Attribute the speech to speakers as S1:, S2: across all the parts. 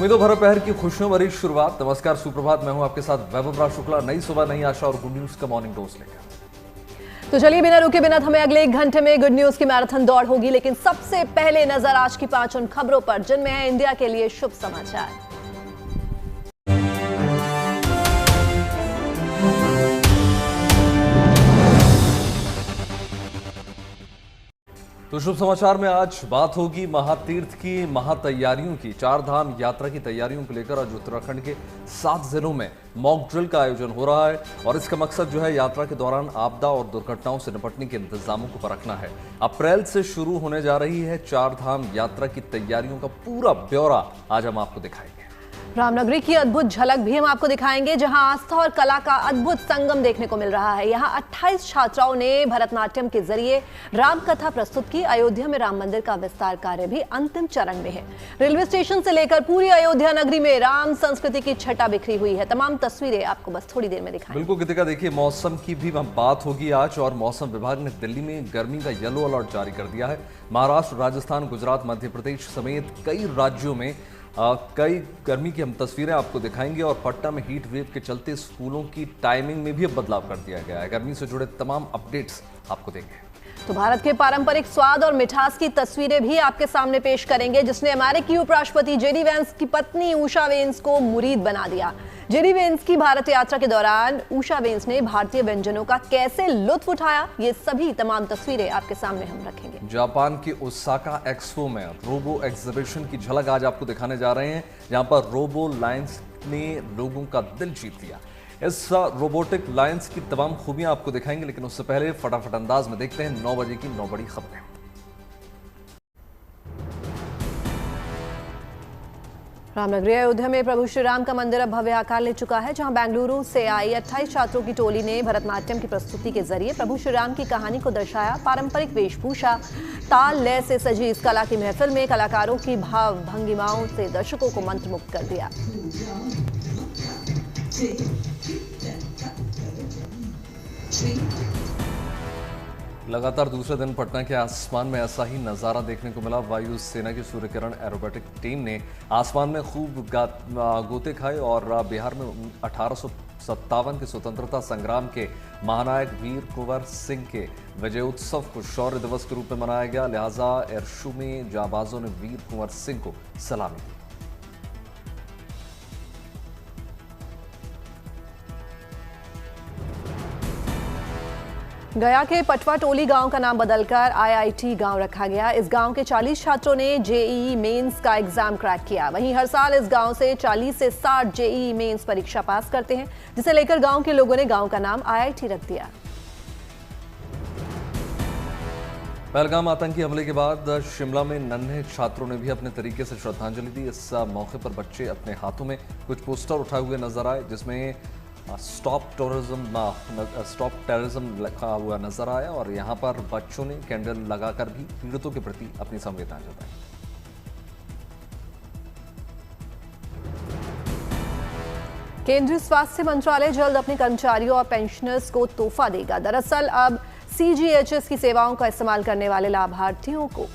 S1: उम्मीदों भरा पहर की खुशियों भरी शुरुआत। नमस्कार, सुप्रभात। मैं हूं आपके साथ वैभव राज शुक्ला। नई सुबह, नई आशा और गुड न्यूज का मॉर्निंग डोज लेकर।
S2: तो चलिए बिना रुके बिना हमें अगले 1 घंटे में गुड न्यूज की मैराथन दौड़ होगी, लेकिन सबसे पहले नजर आज की 5 उन खबरों पर जिनमें है इंडिया के लिए शुभ समाचार।
S1: तो शुभ समाचार में आज बात होगी महातीर्थ की महातैयारियों की। 4 धाम यात्रा की तैयारियों को लेकर आज उत्तराखंड के 7 जिलों में मॉक ड्रिल का आयोजन हो रहा है और इसका मकसद जो है यात्रा के दौरान आपदा और दुर्घटनाओं से निपटने के इंतजामों को परखना है। अप्रैल से शुरू होने जा रही है 4 धाम यात्रा की तैयारियों का पूरा ब्यौरा आज हम आपको दिखाएंगे।
S2: रामनगरी की अद्भुत झलक भी हम आपको दिखाएंगे, जहां आस्था और कला का अद्भुत संगम देखने को मिल रहा है। यहां 28 छात्राओं ने भरतनाट्यम के जरिए राम कथा प्रस्तुत की। अयोध्या में राम मंदिर का विस्तार कार्य भी अंतिम चरण में है। रेलवे स्टेशन से लेकर पूरी अयोध्या नगरी में राम संस्कृति की छटा बिखरी हुई है। तमाम तस्वीरें आपको बस थोड़ी देर में दिखाएंगे।
S1: बिल्कुल गीतिका, देखिए मौसम की भी बात होगी आज, और मौसम विभाग ने दिल्ली में गर्मी का येलो अलर्ट जारी कर दिया है। महाराष्ट्र, राजस्थान, गुजरात, मध्य प्रदेश समेत कई राज्यों में कई गर्मी की हम तस्वीरें आपको दिखाएंगे। और पटना में हीट वेव के चलते स्कूलों की टाइमिंग में भी अब बदलाव कर दिया गया है। गर्मी से जुड़े तमाम अपडेट्स आपको देंगे।
S2: तो भारत के पारंपरिक स्वाद और मिठास की तस्वीरें भी आपके सामने पेश करेंगे, जिसने अमेरिकी उपराष्ट्रपति जेडी वेंस की पत्नी उषा वेंस को मुरीद बना दिया। जेडी वेंस की भारत यात्रा के दौरान उषा वेंस ने भारतीय व्यंजनों का कैसे लुत्फ उठाया, ये सभी तमाम तस्वीरें आपके सामने हम रखेंगे।
S1: जापान के ओसाका एक्सपो में रोबो एग्जीबिशन की झलक आज आपको दिखाने जा रहे हैं, जहां पर रोबो लायंस ने लोगों का दिल जीत लिया। इस रोबोटिक लायंस की तमाम खूबियां आपको दिखाएंगे, लेकिन उससे पहले फटाफट अंदाज में देखते हैं 9 बजे की 9 बड़ी खबरें।
S2: रामनगरी अयोध्या में प्रभु श्री राम का मंदिर अब भव्य आकार ले चुका है, जहां बेंगलुरु से आई 28 छात्रों की टोली ने भरतनाट्यम की प्रस्तुति के जरिए प्रभु श्री राम की कहानी को दर्शाया। पारंपरिक वेशभूषा, ताल लय से सजी इस कला की महफिल में कलाकारों की भाव भंगिमाओं से दर्शकों को मंत्रमुग्ध कर दिया।
S1: लगातार दूसरे दिन पटना के आसमान में ऐसा ही नज़ारा देखने को मिला। वायु सेना की सूर्यकिरण एरोबेटिक टीम ने आसमान में खूब गोते खाए और बिहार में 1857 के स्वतंत्रता संग्राम के महानायक वीर कुंवर सिंह के विजय उत्सव को शौर्य दिवस के रूप में मनाया गया। लिहाजा एयरशो में जाबाजों ने वीर कुंवर सिंह को सलामी दी।
S2: गया के पटवा टोली गांव का नाम बदलकर आईआईटी गांव रखा गया। इस गांव के 40 छात्रों ने जेईई मेंस का एग्जाम क्रैक किया। वहीं हर साल इस गांव से 40 से 60 जेईई मेंस परीक्षा पास करते हैं, जिसे लेकर गांव के लोगों ने गांव का नाम आईआईटी रख दिया।
S1: पहलगाम आतंकी हमले के बाद शिमला में नन्हे छात्रों ने भी अपने तरीके से श्रद्धांजलि दी। इस मौके पर बच्चे अपने हाथों में कुछ पोस्टर उठाए हुए नजर आए, जिसमें स्टॉप टेररिज्म लिखा हुआ नजर आया, और यहां पर बच्चों ने कैंडल लगाकर भी पीड़ितों के प्रति अपनी संवेदना जताई।
S2: केंद्रीय स्वास्थ्य मंत्रालय जल्द अपने कर्मचारियों और पेंशनर्स को तोहफा देगा। दरअसल अब सीजीएचएस की सेवाओं का इस्तेमाल करने वाले लाभार्थियों को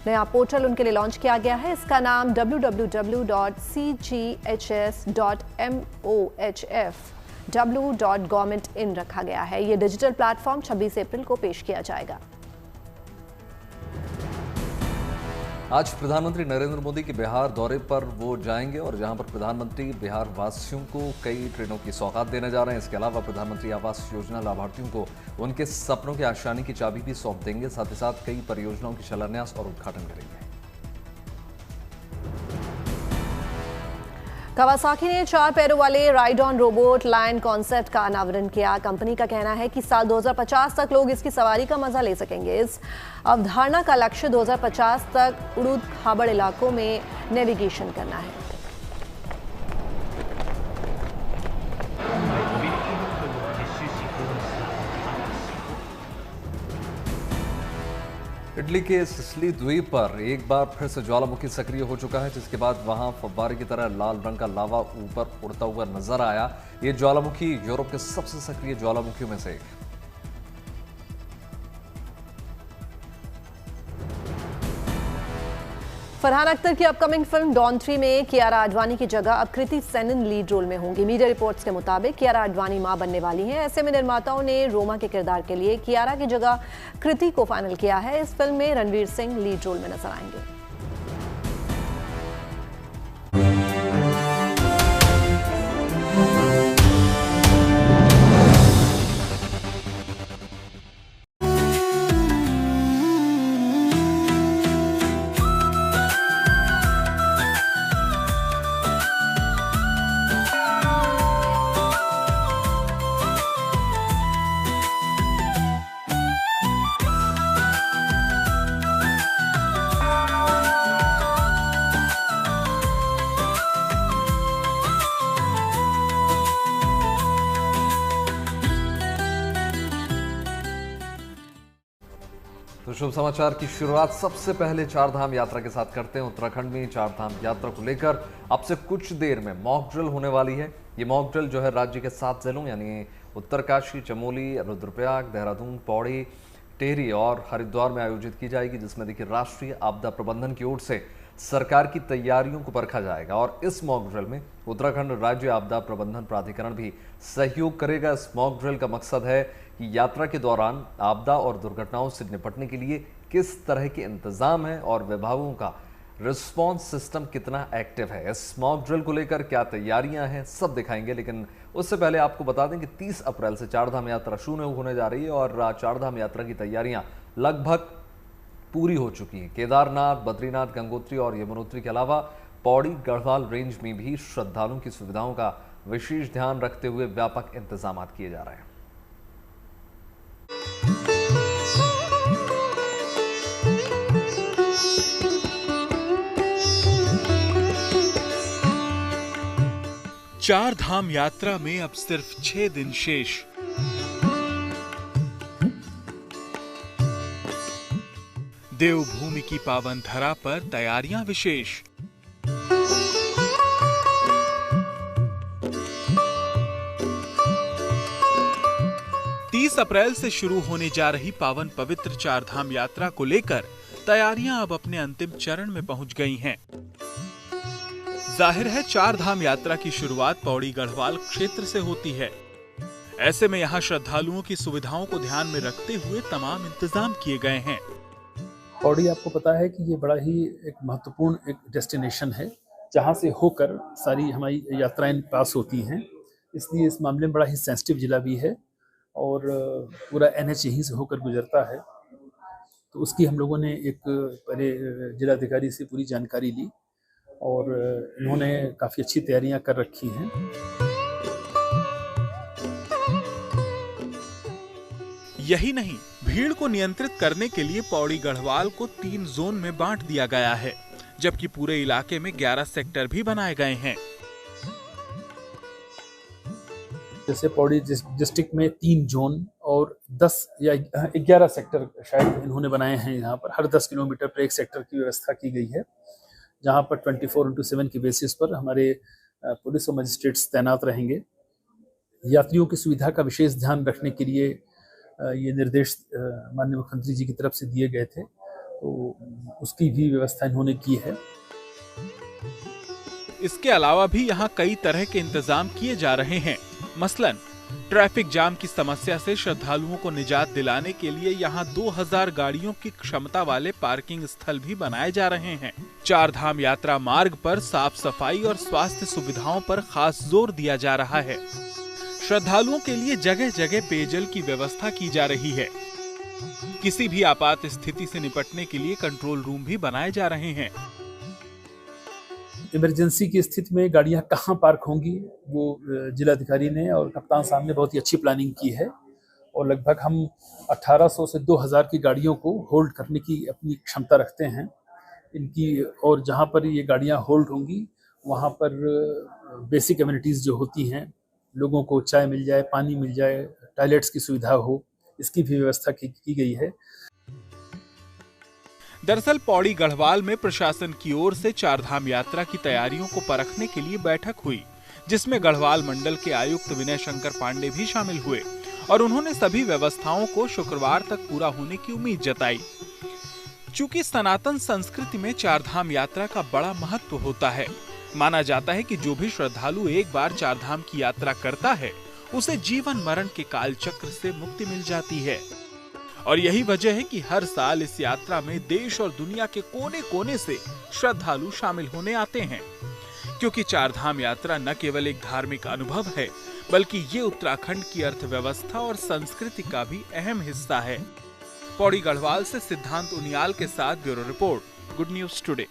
S2: नया पोर्टल उनके लिए लॉन्च किया गया है। इसका नाम www.cghs.mohf.government.in रखा गया है। ये डिजिटल प्लेटफॉर्म 26 अप्रैल को पेश किया जाएगा।
S1: आज प्रधानमंत्री नरेंद्र मोदी के बिहार दौरे पर वो जाएंगे, और जहां पर प्रधानमंत्री बिहार वासियों को कई ट्रेनों की सौगात देने जा रहे हैं। इसके अलावा प्रधानमंत्री आवास योजना लाभार्थियों को उनके सपनों के आशानी की चाबी भी सौंप देंगे। साथ ही साथ कई परियोजनाओं की शिलान्यास और उद्घाटन करेंगे।
S2: कावासाकी ने 4 पैरों वाले ride on robot lion concept का अनावरण किया। कंपनी का कहना है कि साल 2050 तक लोग इसकी सवारी का मजा ले सकेंगे। इस अवधारणा का लक्ष्य 2050 तक उड़ूद खाबड़ इलाकों में नेविगेशन करना है।
S1: इटली के सिसिली द्वीप पर एक बार फिर से ज्वालामुखी सक्रिय हो चुका है, जिसके बाद वहां फव्वारे की तरह लाल रंग का लावा ऊपर उड़ता हुआ नजर आया। ये ज्वालामुखी यूरोप के सबसे सक्रिय ज्वालामुखियों में से एक।
S2: फरहान अख्तर की अपकमिंग फिल्म डॉन 3 में कियारा आडवाणी की जगह अब कृति सेनन लीड रोल में होंगी। मीडिया रिपोर्ट्स के मुताबिक कियारा आडवाणी मां बनने वाली हैं। ऐसे में निर्माताओं ने रोमा के किरदार के लिए कियारा की जगह कृति को फाइनल किया है। इस फिल्म में रणवीर सिंह लीड रोल में नजर आएंगे।
S1: तो शुभ समाचार की शुरुआत सबसे पहले चारधाम यात्रा के साथ करते हैं। उत्तराखंड में चारधाम यात्रा को लेकर अब से कुछ देर में मॉक ड्रिल होने वाली है। ये मॉक ड्रिल जो है राज्य के 7 जिलों यानी उत्तरकाशी, चमोली, रुद्रप्रयाग, देहरादून, पौड़ी, टिहरी और हरिद्वार में आयोजित की जाएगी, जिसमें देखिए राष्ट्रीय आपदा प्रबंधन की ओर से सरकार की तैयारियों को परखा जाएगा। और इस मॉक ड्रिल में उत्तराखंड राज्य आपदा प्रबंधन प्राधिकरण भी सहयोग करेगा। इस मॉक ड्रिल का मकसद है कि यात्रा के दौरान आपदा और दुर्घटनाओं से निपटने के लिए किस तरह के इंतजाम है और विभागों का रिस्पॉन्स सिस्टम कितना एक्टिव है। इस मॉक ड्रिल को लेकर क्या तैयारियां हैं सब दिखाएंगे, लेकिन उससे पहले आपको बता दें कि 30 अप्रैल से चारधाम यात्रा शुरू होने जा रही है और चारधाम यात्रा की तैयारियां लगभग पूरी हो चुकी है। केदारनाथ, बद्रीनाथ, गंगोत्री और यमुनोत्री के अलावा पौड़ी गढ़वाल रेंज में भी श्रद्धालुओं की सुविधाओं का विशेष ध्यान रखते हुए व्यापक इंतजाम किए जा रहे हैं।
S3: चार धाम यात्रा में अब सिर्फ 6 दिन शेष। देवभूमि की पावन धरा पर तैयारियां विशेष। अप्रैल से शुरू होने जा रही पावन पवित्र चारधाम यात्रा को लेकर तैयारियां अब अपने अंतिम चरण में पहुंच गई हैं। जाहिर है चारधाम यात्रा की शुरुआत पौड़ी गढ़वाल क्षेत्र से होती है। ऐसे में यहां श्रद्धालुओं की सुविधाओं को ध्यान में रखते हुए तमाम इंतजाम किए गए हैं।
S4: पौड़ी आपको पता है कि ये बड़ा ही एक महत्वपूर्ण एक डेस्टिनेशन है, जहां से होकर सारी हमारी यात्राएं पास होती हैं। इसलिए इस मामले में बड़ा ही सेंसिटिव जिला भी है और पूरा NH यहीं से होकर गुजरता है। तो उसकी हम लोगों ने एक पहले जिलाधिकारी से पूरी जानकारी ली और इन्होंने काफ़ी अच्छी तैयारियां कर रखी हैं।
S3: यही नहीं, भीड़ को नियंत्रित करने के लिए पौड़ी गढ़वाल को 3 जोन में बांट दिया गया है, जबकि पूरे इलाके में 11 सेक्टर भी बनाए गए हैं।
S4: जैसे पौड़ी डिस्ट्रिक्ट में 3 जोन और 10 या 11 सेक्टर शायद इन्होंने बनाए हैं। यहाँ पर हर 10 किलोमीटर पर एक सेक्टर की व्यवस्था की गई है, जहाँ पर 24/7 की बेसिस पर हमारे पुलिस और मजिस्ट्रेट्स तैनात रहेंगे। यात्रियों की सुविधा का विशेष ध्यान रखने के लिए ये निर्देश माननीय मुख्यमंत्री जी की तरफ से दिए गए थे, तो उसकी भी व्यवस्था इन्होंने की है।
S3: इसके अलावा भी यहाँ कई तरह के इंतजाम किए जा रहे हैं। मसलन ट्रैफिक जाम की समस्या से श्रद्धालुओं को निजात दिलाने के लिए यहाँ 2000 गाड़ियों की क्षमता वाले पार्किंग स्थल भी बनाए जा रहे हैं। चारधाम यात्रा मार्ग पर साफ सफाई और स्वास्थ्य सुविधाओं पर खास जोर दिया जा रहा है। श्रद्धालुओं के लिए जगह जगह पेयजल की व्यवस्था की जा रही है। किसी भी आपात स्थिति से निपटने के लिए कंट्रोल रूम भी बनाए जा रहे हैं।
S4: इमरजेंसी की स्थिति में गाड़ियां कहाँ पार्क होंगी, वो जिलाधिकारी ने और कप्तान साहब ने बहुत ही अच्छी प्लानिंग की है और लगभग हम 1800 से 2000 की गाड़ियों को होल्ड करने की अपनी क्षमता रखते हैं इनकी। और जहाँ पर ये गाड़ियां होल्ड होंगी वहाँ पर बेसिक एमिनिटीज़ जो होती हैं, लोगों को चाय मिल जाए, पानी मिल जाए, टॉयलेट्स की सुविधा हो, इसकी भी व्यवस्था की गई है।
S3: दरअसल पौड़ी गढ़वाल में प्रशासन की ओर से चारधाम यात्रा की तैयारियों को परखने के लिए बैठक हुई, जिसमें गढ़वाल मंडल के आयुक्त विनय शंकर पांडे भी शामिल हुए और उन्होंने सभी व्यवस्थाओं को शुक्रवार तक पूरा होने की उम्मीद जताई। चूंकि सनातन संस्कृति में चारधाम यात्रा का बड़ा महत्व होता है, माना जाता है कि जो भी श्रद्धालु एक बार चारधाम की यात्रा करता है उसे जीवन मरण के काल चक्र से मुक्ति मिल जाती है। और यही वजह है कि हर साल इस यात्रा में देश और दुनिया के कोने कोने से श्रद्धालु शामिल होने आते हैं, क्योंकि चारधाम यात्रा न केवल एक धार्मिक अनुभव है बल्कि ये उत्तराखंड की अर्थव्यवस्था और संस्कृति का भी अहम हिस्सा है। पौड़ी गढ़वाल से सिद्धांत उनियाल के साथ bureau report, good news today.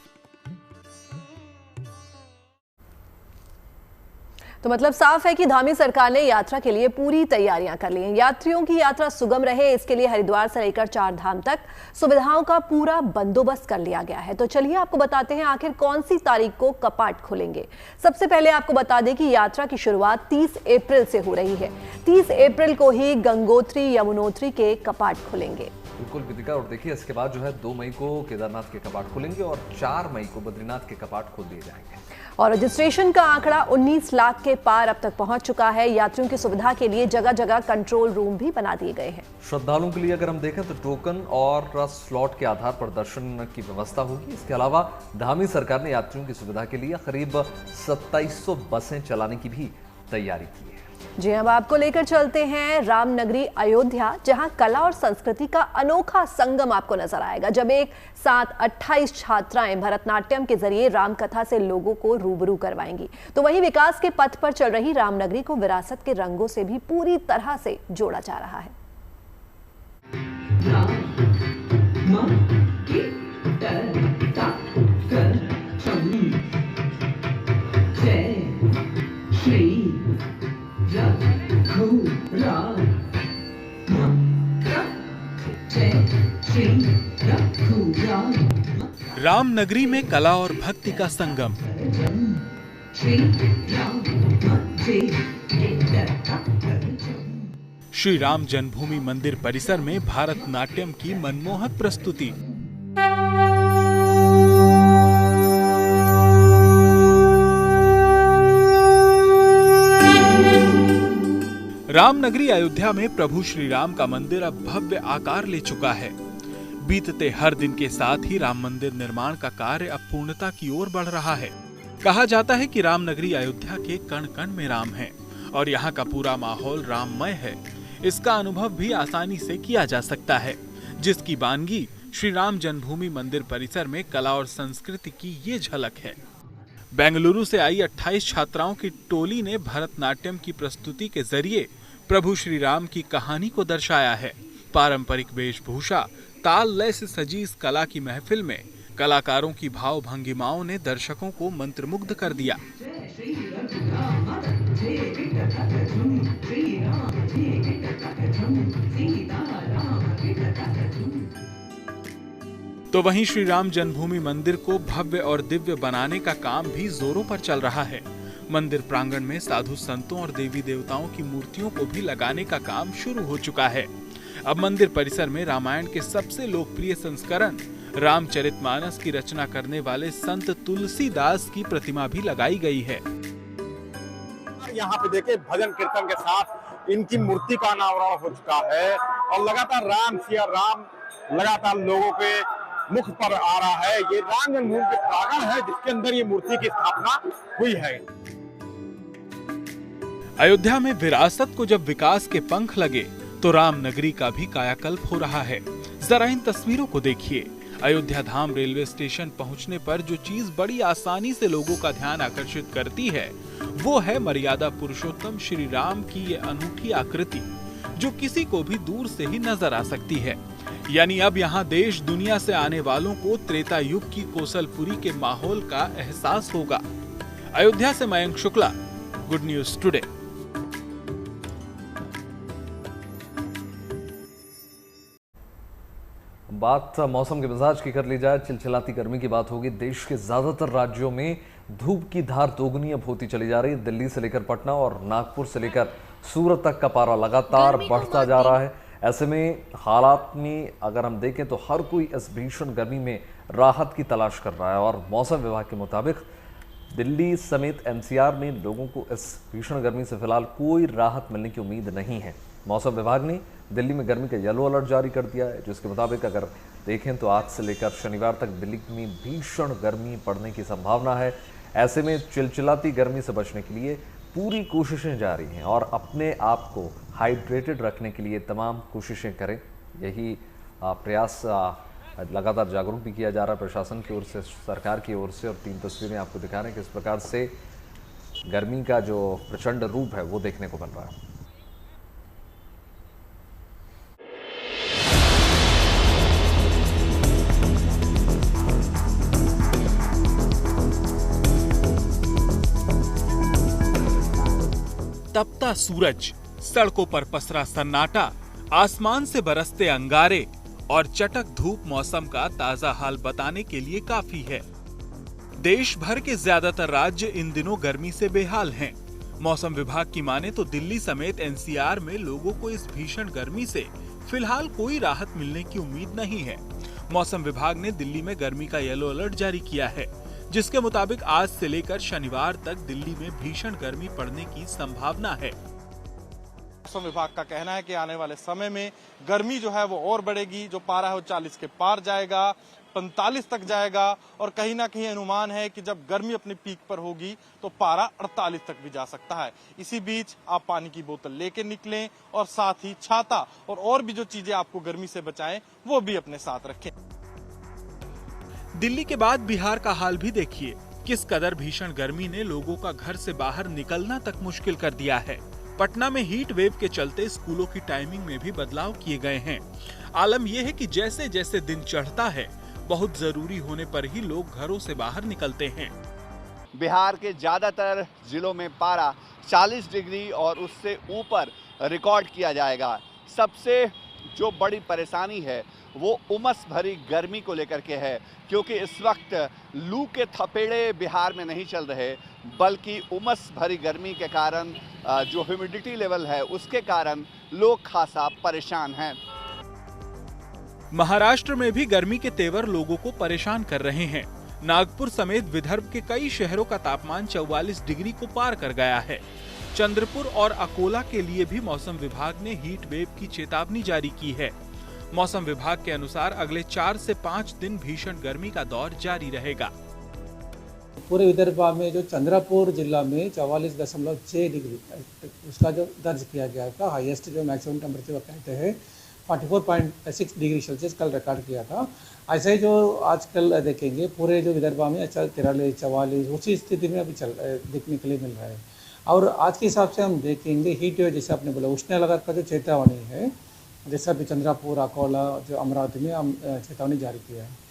S2: तो मतलब साफ है कि धामी सरकार ने यात्रा के लिए पूरी तैयारियां कर ली हैं। यात्रियों की यात्रा सुगम रहे, इसके लिए हरिद्वार से लेकर चारधाम तक सुविधाओं का पूरा बंदोबस्त कर लिया गया है। तो चलिए आपको बताते हैं आखिर कौन सी तारीख को कपाट खुलेंगे। सबसे पहले आपको बता दें कि यात्रा की शुरुआत 30 अप्रैल से हो रही है। 30 अप्रैल को ही गंगोत्री यमुनोत्री के कपाट खुलेंगे।
S1: बिल्कुल कृतिका, और देखिए इसके बाद जो है 2 मई को केदारनाथ के कपाट खुलेंगे और 4 मई को बद्रीनाथ के कपाट खोल दिए जाएंगे।
S2: और रजिस्ट्रेशन का आंकड़ा 19 लाख के पार अब तक पहुंच चुका है। यात्रियों की सुविधा के लिए जगह जगह कंट्रोल रूम भी बना दिए गए हैं। श्रद्धालुओं
S1: के लिए अगर हम देखें तो टोकन और स्लॉट के आधार पर दर्शन की व्यवस्था होगी। इसके अलावा धामी सरकार ने यात्रियों की सुविधा के लिए करीब 2700 बसें चलाने की भी तैयारी की है।
S2: जी, अब आपको लेकर चलते हैं रामनगरी अयोध्या, जहां कला और संस्कृति का अनोखा संगम आपको नजर आएगा। जब एक साथ 28 छात्राएं भरतनाट्यम के जरिए रामकथा से लोगों को रूबरू करवाएंगी, तो वहीं विकास के पथ पर चल रही रामनगरी को विरासत के रंगों से भी पूरी तरह से जोड़ा जा रहा है।
S3: रामनगरी में कला और भक्ति का संगम। श्री राम जन्मभूमि मंदिर परिसर में भारतनाट्यम की मनमोहक प्रस्तुति। रामनगरी अयोध्या में प्रभु श्री राम का मंदिर अब भव्य आकार ले चुका है। बीतते हर दिन के साथ ही राम मंदिर निर्माण का कार्य अब पूर्णता की ओर बढ़ रहा है। कहा जाता है कि रामनगरी अयोध्या के कण कण में राम है और यहाँ का पूरा माहौल राममय है। इसका अनुभव भी आसानी से किया जा सकता है, जिसकी वानगी श्री राम जन्मभूमि मंदिर परिसर में कला और संस्कृति की ये झलक है। बेंगलुरु से आई 28 छात्राओं की टोली ने भरतनाट्यम की प्रस्तुति के जरिए प्रभु श्री राम की कहानी को दर्शाया है। पारंपरिक वेशभूषा, ताल लय से सजी इस कला की महफिल में कलाकारों की भाव भंगिमाओं ने दर्शकों को मंत्रमुग्ध कर दिया। तो वहीं श्री राम जन्मभूमि मंदिर को भव्य और दिव्य बनाने का काम भी जोरों पर चल रहा है। मंदिर प्रांगण में साधु संतों और देवी देवताओं की मूर्तियों को भी लगाने का काम शुरू हो चुका है। अब मंदिर परिसर में रामायण के सबसे लोकप्रिय संस्करण रामचरितमानस की रचना करने वाले संत तुलसीदास की प्रतिमा भी लगाई गई है।
S5: यहाँ पे देखे भजन कीर्तन के साथ इनकी मूर्ति का अनावरण हो चुका है और लगातार राम सिया राम लगातार लोगों के मुख पर आ रहा है। ये राम जन्मभूमि के प्रांगण है जिसके अंदर ये मूर्ति की स्थापना हुई है।
S3: अयोध्या में विरासत को जब विकास के पंख लगे तो रामनगरी का भी कायाकल्प हो रहा है। जरा इन तस्वीरों को देखिए। अयोध्या धाम रेलवे स्टेशन पहुंचने पर जो चीज बड़ी आसानी से लोगों का ध्यान आकर्षित करती है वो है मर्यादा पुरुषोत्तम श्री राम की ये अनूठी आकृति, जो किसी को भी दूर से ही नजर आ सकती है। यानी अब यहाँ देश दुनिया से आने वालों को त्रेता युग की कोसलपुरी के माहौल का एहसास होगा। अयोध्या से Mayank Shukla, good news today.
S1: बात मौसम के मिजाज की कर ली जाए, चिलचिलाती गर्मी की बात होगी। देश के ज्यादातर राज्यों में धूप की धार दोगुनी अब होती चली जा रही है। दिल्ली से लेकर पटना और नागपुर से लेकर सूरत तक का पारा लगातार बढ़ता जा रहा है। ऐसे में हालात में अगर हम देखें तो हर कोई इस भीषण गर्मी में राहत की तलाश कर रहा है और मौसम विभाग के मुताबिक दिल्ली समेत एनसीआर में लोगों को इस भीषण गर्मी से फिलहाल कोई राहत मिलने की उम्मीद नहीं है। मौसम विभाग ने दिल्ली में गर्मी का येलो अलर्ट जारी कर दिया है, जिसके मुताबिक अगर देखें तो आज से लेकर शनिवार तक दिल्ली में भीषण गर्मी पड़ने की संभावना है। ऐसे में चिलचिलाती गर्मी से बचने के लिए पूरी कोशिशें जारी हैं और अपने आप को हाइड्रेटेड रखने के लिए तमाम कोशिशें करें। यही प्रयास लगातार जागरूक भी किया जा रहा है प्रशासन की ओर से, सरकार की ओर से। और 3 तस्वीरें आपको दिखा रहे हैं किस प्रकार से गर्मी का जो प्रचंड रूप है वो देखने को मिल रहा है।
S3: तपता सूरज, सड़कों पर पसरा सन्नाटा, आसमान से बरसते अंगारे और चटक धूप मौसम का ताजा हाल बताने के लिए काफी है। देश भर के ज्यादातर राज्य इन दिनों गर्मी से बेहाल हैं। मौसम विभाग की माने तो दिल्ली समेत एनसीआर में लोगों को इस भीषण गर्मी से फिलहाल कोई राहत मिलने की उम्मीद नहीं है। मौसम विभाग ने दिल्ली में गर्मी का येलो अलर्ट जारी किया है, जिसके मुताबिक आज से लेकर शनिवार तक दिल्ली में भीषण गर्मी पड़ने की संभावना है।
S6: मौसम विभाग का कहना है कि आने वाले समय में गर्मी जो है वो और बढ़ेगी। जो पारा है वो 40 के पार जाएगा, 45 तक जाएगा और कहीं ना कहीं अनुमान है कि जब गर्मी अपनी पीक पर होगी तो पारा 48 तक भी जा सकता है। इसी बीच आप पानी की बोतल लेके निकलें और साथ ही छाता और भी जो चीजें आपको गर्मी से बचाएं वो भी अपने साथ रखें।
S3: दिल्ली के बाद बिहार का हाल भी देखिए। किस कदर भीषण गर्मी ने लोगों का घर से बाहर निकलना तक मुश्किल कर दिया है। पटना में हीट वेव के चलते स्कूलों की टाइमिंग में भी बदलाव किए गए हैं। आलम यह है कि जैसे जैसे दिन चढ़ता है, बहुत जरूरी होने पर ही लोग घरों से बाहर निकलते हैं।
S7: बिहार के ज्यादातर जिलों में पारा 40 डिग्री और उससे ऊपर रिकॉर्ड किया जाएगा। सबसे जो बड़ी परेशानी है वो उमस भरी गर्मी को लेकर के है, क्योंकि इस वक्त लू के थपेड़े बिहार में नहीं चल रहे, बल्कि उमस भरी गर्मी के कारण जो ह्यूमिडिटी लेवल है उसके कारण लोग खासा परेशान हैं।
S3: महाराष्ट्र में भी गर्मी के तेवर लोगों को परेशान कर रहे हैं। नागपुर समेत विदर्भ के कई शहरों का तापमान 44 डिग्री को पार कर गया है। चंद्रपुर और अकोला के लिए भी मौसम विभाग ने हीट वेव की चेतावनी जारी की है। मौसम विभाग के अनुसार अगले 4 से 5 दिन भीषण गर्मी का दौर जारी रहेगा।
S8: पूरे विदर्भ में जो चंद्रपुर जिला में 44.6 डिग्री उसका जो दर्ज किया गया था, हाईएस्ट जो मैक्सिमम टेम्परेचर कहते हैं 44.6 डिग्री सेल्सियस कल रिकॉर्ड किया था। ऐसे ही जो आजकल देखेंगे पूरे जो विदर्भ में 43, 44 उसी स्थिति में अभी देखने के लिए मिल रहा है। और आज के हिसाब से हम देखेंगे हीट वेव, जैसे आपने बोला उष्ण लहर का जो चेतावनी है, जैसा भी चंद्रपुर, अकोला, जो अमरावती में हम चेतावनी जारी किया है।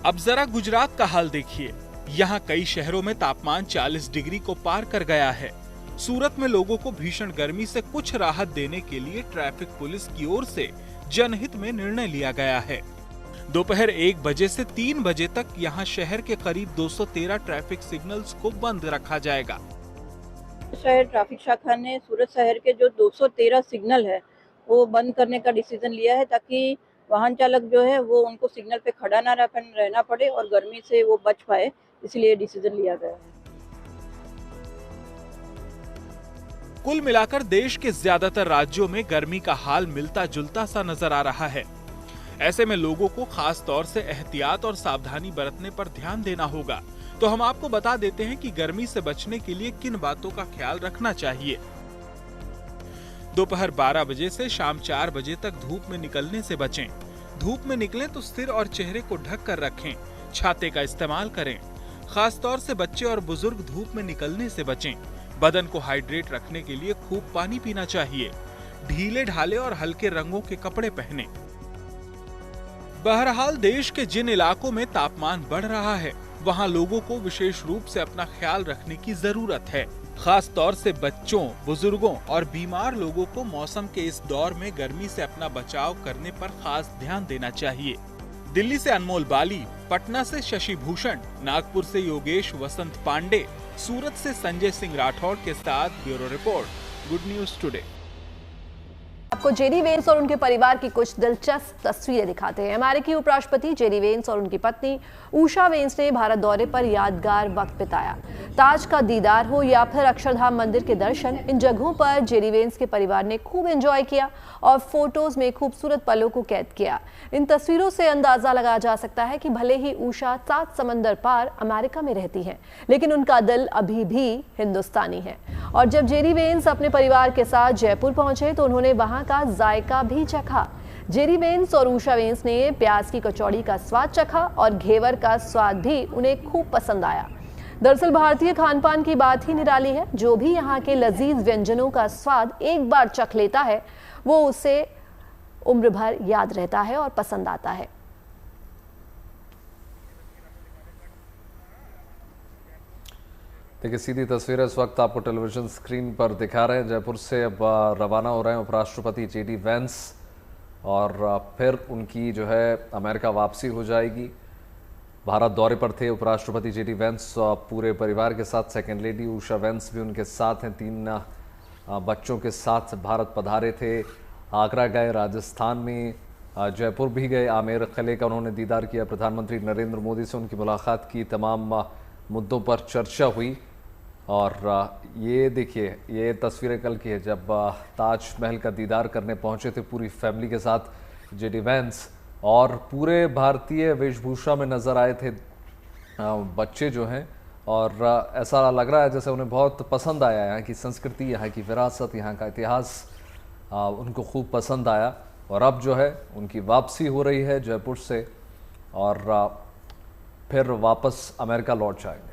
S3: अब जरा गुजरात का हाल देखिए। यहाँ कई शहरों में तापमान 40 डिग्री को पार कर गया है। सूरत में लोगों को भीषण गर्मी से कुछ राहत देने के लिए ट्रैफिक पुलिस की ओर से जनहित में निर्णय लिया गया है। दोपहर 1 बजे से 3 बजे तक यहाँ शहर के करीब 213 ट्रैफिक सिग्नल्स को बंद रखा जाएगा।
S9: शहर ट्रैफिक शाखा ने सूरत शहर के जो 213 सिग्नल है वो बंद करने का डिसीजन लिया है, ताकि वाहन चालक जो है वो उनको सिग्नल पे खड़ा ना रहना पड़े और गर्मी से वो बच पाए, इसलिए डिसीजन लिया गया है।
S3: कुल मिलाकर देश के ज्यादातर राज्यों में गर्मी का हाल मिलता जुलता सा नजर आ रहा है। ऐसे में लोगों को खास तौर से एहतियात और सावधानी बरतने पर ध्यान देना होगा। तो हम आपको बता देते हैं कि गर्मी से बचने के लिए किन बातों का ख्याल रखना चाहिए। दोपहर 12 बजे से शाम 4 बजे तक धूप में निकलने से बचें। धूप में निकलें तो सिर और चेहरे को ढक कर रखें। छाते का इस्तेमाल करें। खास तौर से बच्चे और बुजुर्ग धूप में निकलने से बचें। बदन को हाइड्रेट रखने के लिए खूब पानी पीना चाहिए। ढीले ढाले और हल्के रंगों के कपड़े पहनें। बहरहाल देश के जिन इलाकों में तापमान बढ़ रहा है, वहां लोगों को विशेष रूप से अपना ख्याल रखने की जरूरत है। खास तौर से बच्चों, बुजुर्गों और बीमार लोगों को मौसम के इस दौर में गर्मी से अपना बचाव करने पर खास ध्यान देना चाहिए। दिल्ली से अनमोल बाली, पटना से शशि भूषण, नागपुर से योगेश वसंत पांडे, सूरत से संजय सिंह राठौड़ के साथ bureau report, good news today.
S2: आपको जेडी वेंस और उनके परिवार की कुछ दिलचस्प तस्वीरें दिखाते हैं। अमेरिकी उपराष्ट्रपति जेडी वेंस और उनकी पत्नी उषा वेंस ने भारत दौरे पर यादगार वक्त बिताया। ताज का दीदार हो या फिर अक्षरधाम मंदिर के दर्शन, इन जगहों पर जेडी वेंस के परिवार ने खूब एंजॉय किया और फोटोज में खूबसूरत पलों को कैद किया। इन तस्वीरों से अंदाजा लगाया जा सकता है कि भले ही उषा 7 समंदर पार अमेरिका में रहती हैं, लेकिन उनका दिल अभी भी हिंदुस्तानी है। और जब जेडी वेंस अपने परिवार के साथ जयपुर पहुंचे तो उन्होंने वहां का जायका भी चखा। जेडी वेंस और उषा वेंस ने प्याज की कचौड़ी का स्वाद चखा और घेवर का स्वाद भी उन्हें खूब पसंद आया। दरअसल भारतीय खानपान की बात ही निराली है। जो भी यहाँ के लजीज व्यंजनों का स्वाद एक बार चख लेता है वो उसे उम्र भर याद रहता है और पसंद आता है।
S1: देखिए, सीधी तस्वीरें इस वक्त आपको टेलीविजन स्क्रीन पर दिखा रहे हैं। जयपुर से अब रवाना हो रहे हैं उपराष्ट्रपति जेडी वेंस और फिर उनकी जो है अमेरिका वापसी हो जाएगी। भारत दौरे पर थे उपराष्ट्रपति जेडी वेंस पूरे परिवार के साथ। सेकेंड लेडी उषा वेंस भी उनके साथ हैं। 3 बच्चों के साथ भारत पधारे थे। आगरा गए, राजस्थान में जयपुर भी गए। आमेर किले का उन्होंने दीदार किया। प्रधानमंत्री नरेंद्र मोदी से उनकी मुलाकात की। तमाम मुद्दों पर चर्चा हुई। और ये देखिए, ये तस्वीरें कल की है जब ताजमहल का दीदार करने पहुंचे थे पूरी फैमिली के साथ जेडी वेंस, और पूरे भारतीय वेशभूषा में नज़र आए थे बच्चे जो हैं। और ऐसा लग रहा है जैसे उन्हें बहुत पसंद आया यहाँ की संस्कृति, यहाँ की विरासत, यहाँ का इतिहास उनको खूब पसंद आया। और अब जो है उनकी वापसी हो रही है जयपुर से और फिर वापस अमेरिका लौट जाएंगे।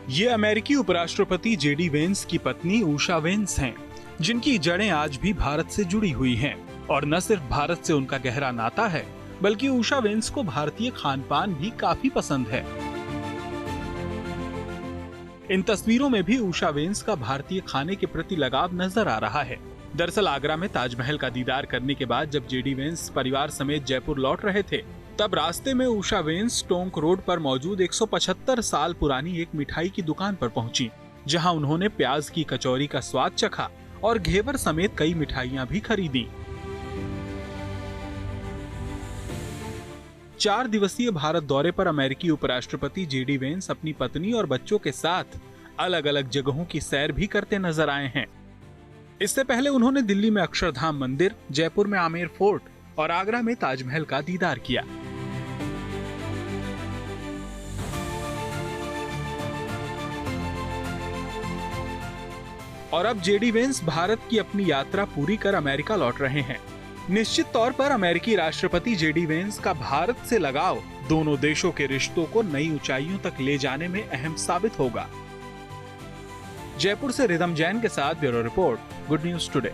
S3: ये अमेरिकी उपराष्ट्रपति जेडी वेंस की पत्नी उषा वेंस हैं, जिनकी जड़ें आज भी भारत से जुड़ी हुई हैं। और न सिर्फ भारत से उनका गहरा नाता है, बल्कि उषा वेंस को भारतीय खानपान भी काफी पसंद है। इन तस्वीरों में भी उषा वेंस का भारतीय खाने के प्रति लगाव नजर आ रहा है। दरअसल आगरा में ताजमहल का दीदार करने के बाद जब जेडी वेंस परिवार समेत जयपुर लौट रहे थे, तब रास्ते में उषा वेंस टोंक रोड पर मौजूद 175 साल पुरानी एक मिठाई की दुकान पर पहुंची, जहां उन्होंने प्याज की कचौरी का स्वाद चखा और घेवर समेत कई मिठाइयां भी खरीदी। 4 दिवसीय भारत दौरे पर अमेरिकी उपराष्ट्रपति जेडी वेंस अपनी पत्नी और बच्चों के साथ अलग अलग जगहों की सैर भी करते नजर आए हैं। इससे पहले उन्होंने दिल्ली में अक्षरधाम मंदिर, जयपुर में आमेर फोर्ट और आगरा में ताजमहल का दीदार किया। और अब जेडी वेंस भारत की अपनी यात्रा पूरी कर अमेरिका लौट रहे हैं। निश्चित तौर पर अमेरिकी राष्ट्रपति जेडी वेंस का भारत से लगाव दोनों देशों के रिश्तों को नई ऊंचाइयों तक ले जाने में अहम साबित होगा। जयपुर से रिदम जैन के साथ bureau report, good news today.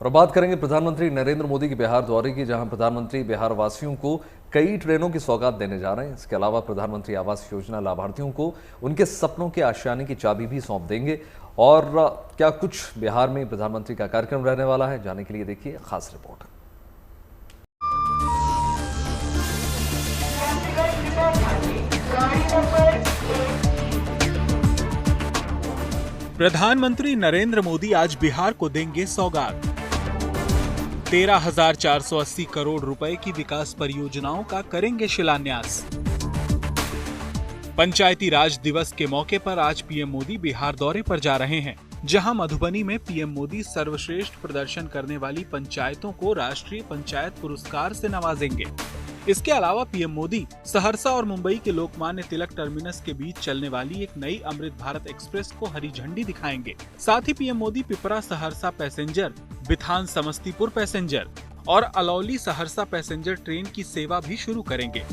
S1: और बात करेंगे प्रधानमंत्री नरेंद्र मोदी के बिहार दौरे की, जहां प्रधानमंत्री बिहार वासियों को कई ट्रेनों की सौगात देने जा रहे हैं। इसके अलावा प्रधानमंत्री आवास योजना लाभार्थियों को उनके सपनों के आशियाने की चाबी भी सौंप देंगे। और क्या कुछ बिहार में प्रधानमंत्री का कार्यक्रम रहने वाला है, जानने के लिए देखिए खास रिपोर्ट।
S3: प्रधानमंत्री नरेंद्र मोदी आज बिहार को देंगे सौगात। 13,480 करोड़ रुपए की विकास परियोजनाओं का करेंगे शिलान्यास। पंचायती राज दिवस के मौके पर आज पीएम मोदी बिहार दौरे पर जा रहे हैं, जहां मधुबनी में पीएम मोदी सर्वश्रेष्ठ प्रदर्शन करने वाली पंचायतों को राष्ट्रीय पंचायत पुरस्कार से नवाजेंगे। इसके अलावा पीएम मोदी सहरसा और मुंबई के लोकमान्य तिलक टर्मिनस के बीच चलने वाली एक नई अमृत भारत एक्सप्रेस को हरी झंडी दिखाएंगे। साथ ही PM Modi Pipra Saharsa passenger, Bithan Samastipur passenger और अलौली सहरसा पैसेंजर ट्रेन की सेवा भी शुरू करेंगे।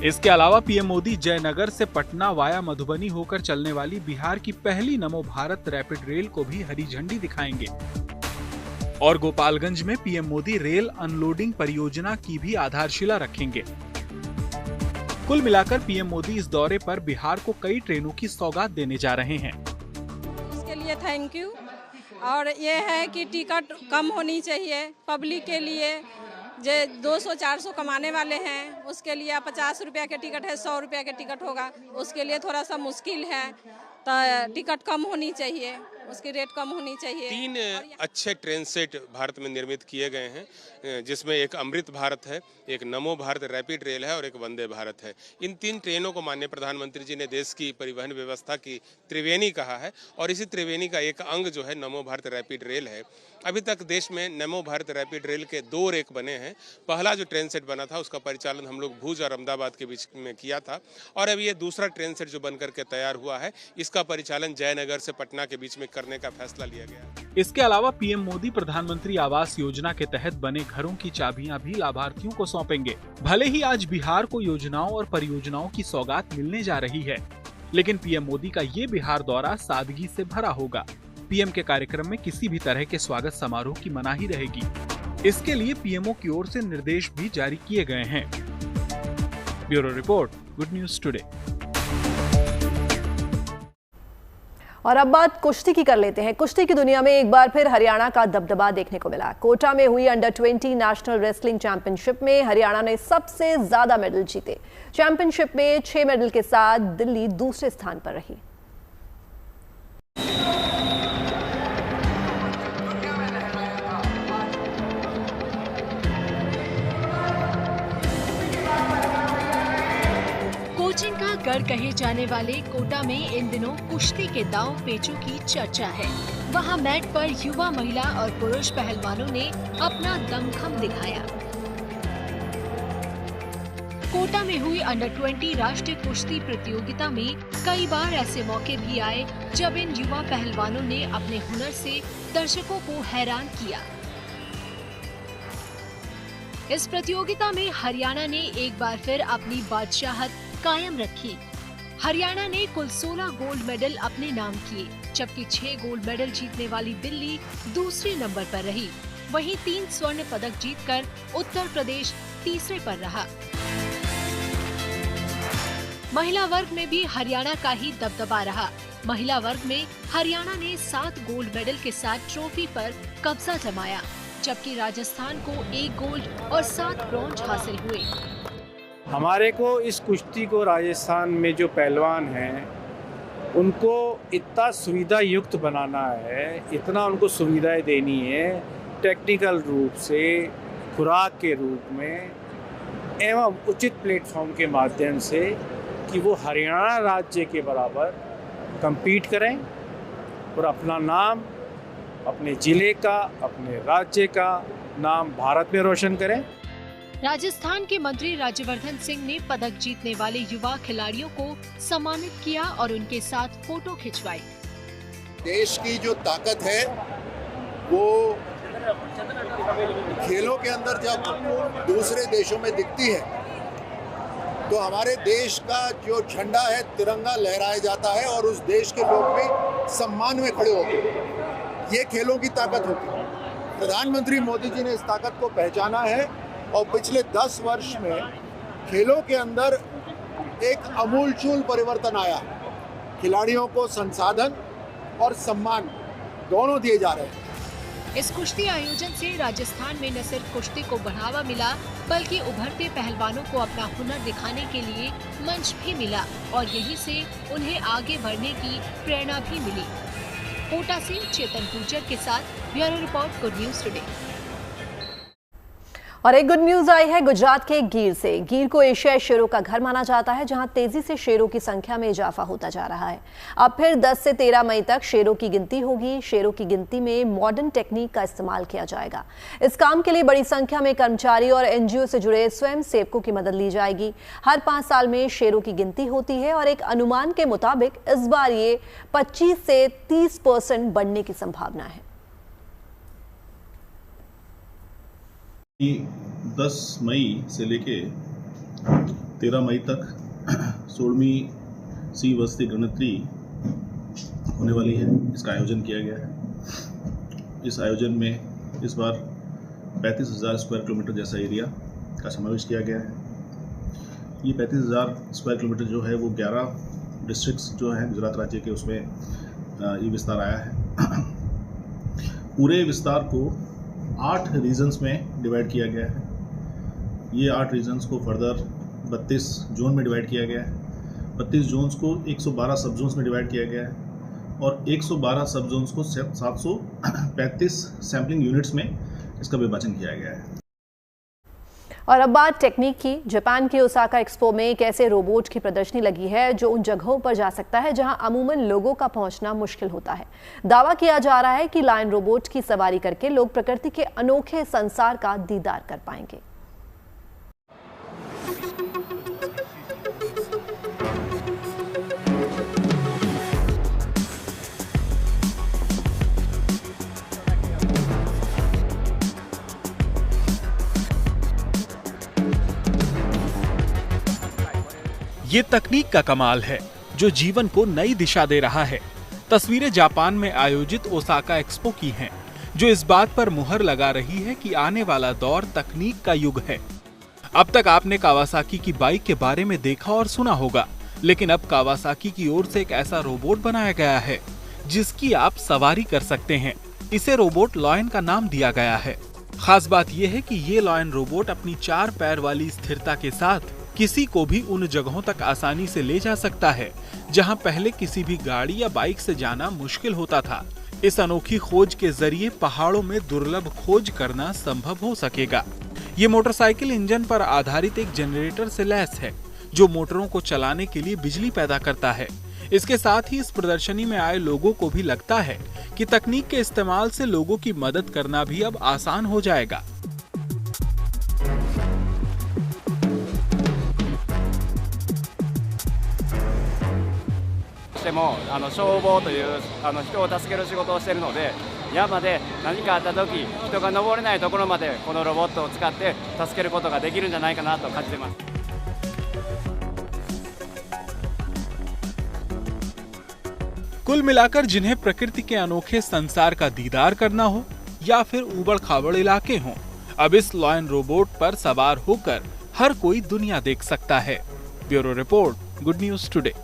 S3: इसके अलावा पीएम मोदी जयनगर से पटना वाया मधुबनी होकर चलने वाली बिहार की पहली नमो भारत रैपिड रेल को भी हरी झंडी दिखाएंगे। और गोपालगंज में पीएम मोदी रेल अनलोडिंग परियोजना की भी आधारशिला रखेंगे। कुल मिलाकर पीएम मोदी इस दौरे पर बिहार को कई ट्रेनों की सौगात देने जा रहे हैं।
S10: इसके लिए थैंक यू। और ये है कि टिकट कम होनी चाहिए पब्लिक के लिए, जो 200-400 कमाने वाले हैं उसके लिए 50 रुपया के टिकट है, 100 रुपया के टिकट होगा, उसके लिए थोड़ा सा मुश्किल है। तो टिकट कम होनी चाहिए, उसकी रेट कम होनी चाहिए।
S11: 3 अच्छे ट्रेन सेट भारत में निर्मित किए गए हैं, जिसमें एक अमृत भारत है, एक नमो भारत रैपिड रेल है और एक वंदे भारत है। इन 3 ट्रेनों को माननीय प्रधानमंत्री जी ने देश की परिवहन व्यवस्था की त्रिवेणी कहा है और इसी त्रिवेणी का एक अंग जो है नमो भारत रैपिड रेल है। अभी तक देश में नमो भारत रैपिड रेल के 2 रेक बने हैं। पहला जो ट्रेन सेट बना था उसका परिचालन हम लोग भुज और अहमदाबाद के बीच में किया था और अब ये दूसरा ट्रेन सेट जो बनकर के तैयार हुआ है, इसका परिचालन जयनगर से पटना के बीच में करने का फैसला लिया गया।
S3: इसके अलावा पीएम मोदी प्रधानमंत्री आवास योजना के तहत बने घरों की चाबियां भी लाभार्थियों को सौंपेंगे। भले ही आज बिहार को योजनाओं और परियोजनाओं की सौगात मिलने जा रही है, लेकिन पीएम मोदी का ये बिहार दौरा सादगी से भरा होगा। पीएम के कार्यक्रम में किसी भी तरह के स्वागत समारोह की मनाही रहेगी। इसके लिए पीएमओ की ओर से निर्देश भी जारी किए गए हैं। Bureau report, good news today.
S2: और अब बात कुश्ती की कर लेते हैं। कुश्ती की दुनिया में एक बार फिर हरियाणा का दबदबा देखने को मिला। कोटा में हुई अंडर-20 नेशनल रेसलिंग चैंपियनशिप में हरियाणा ने सबसे ज्यादा मेडल जीते। चैंपियनशिप में 6 मेडल के साथ दिल्ली दूसरे स्थान पर रही।
S12: कोचिंग का गढ़ कहे जाने वाले कोटा में इन दिनों कुश्ती के दांव पेचों की चर्चा है। वहां मैट पर युवा, महिला और पुरुष पहलवानों ने अपना दमखम दिखाया। कोटा में हुई अंडर-20 राष्ट्रीय कुश्ती प्रतियोगिता में कई बार ऐसे मौके भी आए जब इन युवा पहलवानों ने अपने हुनर से दर्शकों को हैरान किया। इस प्रतियोगिता में हरियाणा ने एक बार फिर अपनी बादशाहत कायम रखी। हरियाणा ने कुल 16 गोल्ड मेडल अपने नाम किए, जबकि 6 गोल्ड मेडल जीतने वाली दिल्ली दूसरे नंबर पर रही। वहीं 3 स्वर्ण पदक जीतकर उत्तर प्रदेश तीसरे पर रहा। महिला वर्ग में भी हरियाणा का ही दबदबा रहा। महिला वर्ग में हरियाणा ने 7 गोल्ड मेडल के साथ ट्रॉफी पर कब्जा जमाया, जबकि राजस्थान को 1 गोल्ड और 7 ब्रॉन्ज हासिल हुए।
S13: हमारे को इस कुश्ती को राजस्थान में जो पहलवान हैं उनको इतना सुविधा युक्त बनाना है, इतना उनको सुविधाएं देनी है टेक्निकल रूप से, खुराक के रूप में एवं उचित प्लेटफॉर्म के माध्यम से कि वो हरियाणा राज्य के बराबर compete करें और अपना नाम, अपने जिले का, अपने राज्य का नाम भारत में रोशन करें।
S12: राजस्थान के मंत्री राज्यवर्धन सिंह ने पदक जीतने वाले युवा खिलाड़ियों को सम्मानित किया और उनके साथ फोटो खिंचवाई।
S14: देश की जो ताकत है वो खेलों के अंदर जब दूसरे देशों में दिखती है तो हमारे देश का जो झंडा है, तिरंगा लहराया जाता है और उस देश के लोग भी सम्मान में खड़े होते हैं। ये खेलों की ताकत होती है। प्रधानमंत्री मोदी जी ने इस ताकत को पहचाना है और पिछले 10 वर्ष में खेलों के अंदर एक अमूलचूल परिवर्तन आया। खिलाड़ियों को संसाधन और सम्मान दोनों दिए जा रहे हैं।
S12: इस कुश्ती आयोजन से राजस्थान में न सिर्फ कुश्ती को बढ़ावा मिला, बल्कि उभरते पहलवानों को अपना हुनर दिखाने के लिए मंच भी मिला और यहीं से उन्हें आगे बढ़ने की प्रेरणा भी मिली। कोटा से चेतन गुर्जर के साथ bureau report, good news today.
S2: और एक गुड न्यूज आई है गुजरात के गीर से। गीर को एशियाई शेरों का घर माना जाता है, जहां तेजी से शेरों की संख्या में इजाफा होता जा रहा है। अब फिर 10 से 13 मई तक शेरों की गिनती होगी। शेरों की गिनती में मॉडर्न टेक्निक का इस्तेमाल किया जाएगा। इस काम के लिए बड़ी संख्या में कर्मचारी और एनजीओ से जुड़े स्वयं सेवकों की मदद ली जाएगी। हर 5 साल में शेरों की गिनती होती है और एक अनुमान के मुताबिक इस बार ये 25 से 30% बढ़ने की संभावना है।
S15: 10 मई से लेके 13 मई तक 16वीं सिंह वस्ती गिनती होने वाली है। इसका आयोजन किया गया है। इस आयोजन में इस बार 35,000 स्क्वायर किलोमीटर जैसा एरिया का समावेश किया गया है। ये 35,000 स्क्वायर किलोमीटर जो है वो 11 डिस्ट्रिक्ट्स जो हैं गुजरात राज्य के, उसमें ये विस्तार आया है। पूरे विस्तार को 8 रीजन्स में डिवाइड किया गया है। ये 8 रीजन्स को फर्दर 32 जोन में डिवाइड किया गया है। 32 जोन्स को 112 सब जोन्स में डिवाइड किया गया है और 112 सब जोन्स को 735 सैम्पलिंग यूनिट्स में इसका विभाजन किया गया है।
S2: और अब बात टेक्निक की। जापान के ओसाका एक्सपो में एक ऐसे रोबोट की प्रदर्शनी लगी है जो उन जगहों पर जा सकता है जहां अमूमन लोगों का पहुंचना मुश्किल होता है। दावा किया जा रहा है कि लायन रोबोट की सवारी करके लोग प्रकृति के अनोखे संसार का दीदार कर पाएंगे।
S3: ये तकनीक का कमाल है जो जीवन को नई दिशा दे रहा है। तस्वीरें जापान में आयोजित ओसाका एक्सपो की हैं, जो इस बात पर मुहर लगा रही है कि आने वाला दौर तकनीक का युग है। अब तक आपने कावासाकी की बाइक के बारे में देखा और सुना होगा, लेकिन अब कावासाकी की ओर से एक ऐसा रोबोट बनाया गया है जिसकी आप सवारी कर सकते हैं। इसे रोबोट लॉयन का नाम दिया गया है। खास बात यह है कि ये लॉयन रोबोट अपनी 4 पैर वाली स्थिरता के साथ किसी को भी उन जगहों तक आसानी से ले जा सकता है जहां पहले किसी भी गाड़ी या बाइक से जाना मुश्किल होता था। इस अनोखी खोज के जरिए पहाड़ों में दुर्लभ खोज करना संभव हो सकेगा। ये मोटरसाइकिल इंजन पर आधारित एक जनरेटर से लैस है जो मोटरों को चलाने के लिए बिजली पैदा करता है। इसके साथ ही इस प्रदर्शनी में आए लोगों को भी लगता है कि तकनीक के इस्तेमाल से लोगों की मदद करना भी अब आसान हो जाएगा।
S16: 消防という人を助ける仕事をしているので、山で何かあった時、人が登れないところまでこのロボットを使って助けることができるんじゃないかなと感じています。
S3: कुल मिलाकर जिन्हें प्रकृति के अनोखे संसार का दीदार करना हो या फिर ऊबड़-खाबड़ इलाके हों, अब इस लॉयन रोबोट पर सवार होकर हर कोई दुनिया देख सकता है। Bureau report, good news today.